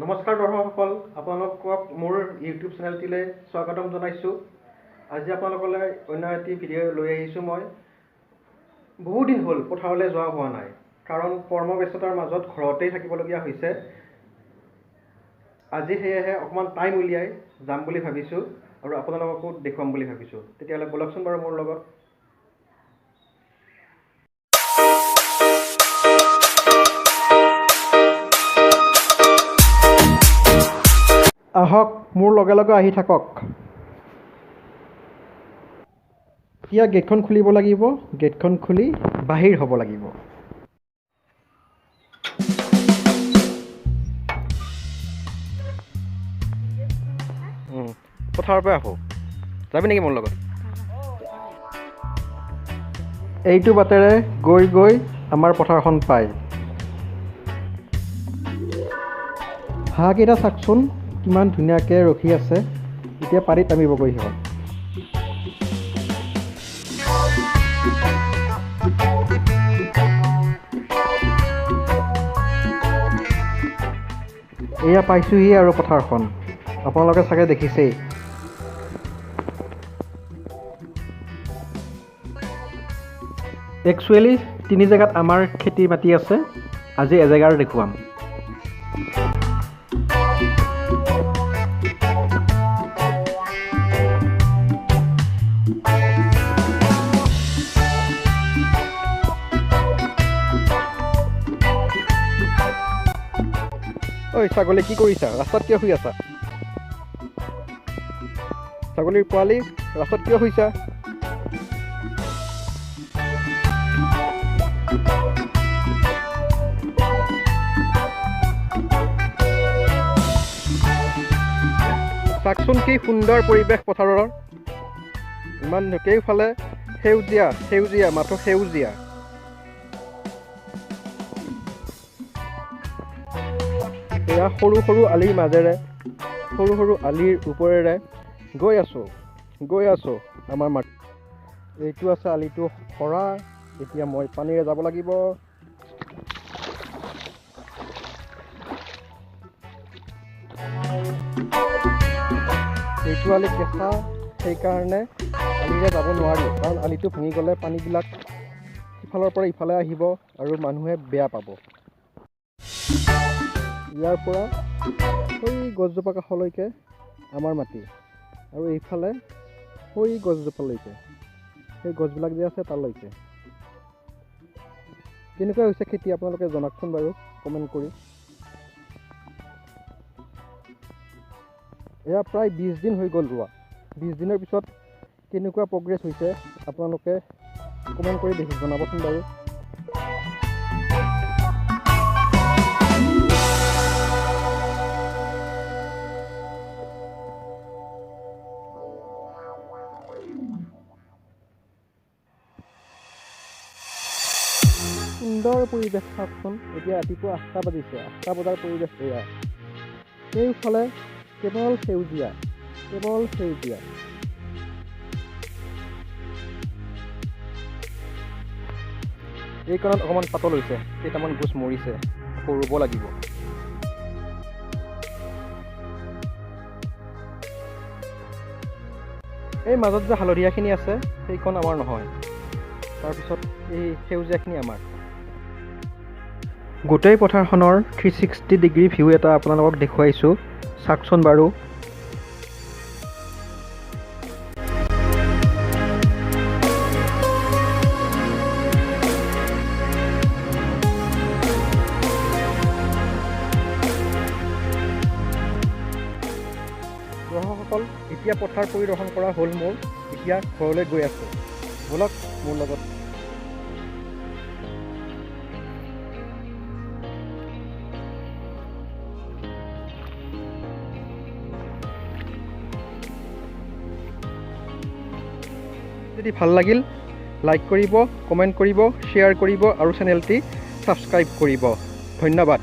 নমস্কাৰ দৰ্শকসকল, আপোনালোকক মোৰ ইউটিউব চেনেলটিলৈ স্বাগতম জনাইছোঁ। আজি আপোনালোকলৈ অন্য এটি ভিডিঅ' লৈ আহিছোঁ। মই বহুদিন হ'ল পথাৰলৈ যোৱা হোৱা নাই, কাৰণ কৰ্মব্যস্ততাৰ মাজত ঘৰতেই থাকিবলগীয়া হৈছে। আজি সেয়েহে অকণমান টাইম উলিয়াই যাম বুলি ভাবিছোঁ আৰু আপোনালোককো দেখুৱাম বুলি ভাবিছোঁ। তেতিয়াহ'লে বলকচোন বাৰু মোৰ লগত। আহক, মোৰ লগে লগে আহি থাকক। এতিয়া গেটখন খুলিব লাগিব। গেটখন খুলি বাহিৰ হ'ব লাগিব। পথাৰৰ পৰা আহোঁ, যাবি নেকি মোৰ লগত? এইটো বাটেৰে গৈ গৈ আমাৰ পথাৰখন পায়। হাঁহকেইটা চাওকচোন, কিমান ধুনীয়াকৈ ৰখি আছে। এতিয়া পানীত নামিবগৈ সিহঁত। এয়া পাইছোঁহি আৰু পথাৰখন। আপোনালোকে চাগে দেখিছেই। একচুৱেলি 3 জেগাত আমাৰ খেতি মাটি আছে। আজি এজেগাৰ দেখুৱাম। ঐ ছাগলী, কি কৰিছা? ৰাস্তাত কিয় শুই আছা? ছাগলীৰ পোৱালি, ৰাস্তাত কিয় শুইছা? চাওকচোন কি সুন্দৰ পৰিৱেশ পথাৰৰ। ইমান কেইফালে সেউজীয়া সেউজীয়া, মাথো সেউজীয়া। এয়া সৰু সৰু আলিৰ মাজেৰে, সৰু সৰু আলিৰ ওপৰেৰে গৈ আছোঁ আমাৰ মাটি। এইটো আছে আলিটো সৰা। এতিয়া মই পানীৰে যাব লাগিব। এইটো আলি কেঁচা, সেইকাৰণে আলিৰে যাব নোৱাৰি, কাৰণ আলিটো ভাঙি গ'লে পানীবিলাক সিফালৰ পৰা ইফালে আহিব আৰু মানুহে বেয়া পাব। ইয়াৰ পৰা সেই গছজোপা কাষলৈকে আমাৰ মাটি, আৰু এইফালে সেই গছজোপালৈকে, সেই গছবিলাক যে আছে তালৈকে। কেনেকুৱা হৈছে খেতি আপোনালোকে জনাওকচোন বাৰু কমেণ্ট কৰি। এয়া প্ৰায় 20 দিন হৈ গ'ল ৰোৱা। 20 দিনৰ পিছত কেনেকুৱা প্ৰগ্ৰেছ হৈছে আপোনালোকে কমেণ্ট কৰি জনাবচোন বাৰু। সুন্দৰ পৰিৱেশ চাওকচোন। এতিয়া ৰাতিপুৱা 8টা বাজিছে। 8টা বজাৰ পৰিৱেশ এয়া। সেইফালে কেৱল সেউজীয়া, কেৱল সেউজীয়া। এইকণত অকণমান পাতল হৈছে, কেইটামান গছ মৰিছে, আকৌ ৰুব লাগিব। এই মাজত যে হালধীয়াখিনি আছে, সেইখন আমাৰ নহয়। তাৰপিছত এই সেউজীয়াখিনি আমাৰ। গোটেই পথাৰখনৰ 360 ডিগ্ৰী ভিউ এটা আপোনালোকক দেখুৱাইছোঁ। চাওকচোন বাৰু। দৰ্শকসকল, এতিয়া পথাৰ পৰিদৰ্শন কৰা হ'ল মোৰ। এতিয়া ঘৰলৈ গৈ আছোঁ। ব'লক মোৰ লগত। যদি ভাল লাগিল, লাইক কৰিব, কমেণ্ট কৰিব, শ্বেয়াৰ কৰিব আৰু চেনেলটি ছাবস্ক্ৰাইব কৰিব। ধন্যবাদ।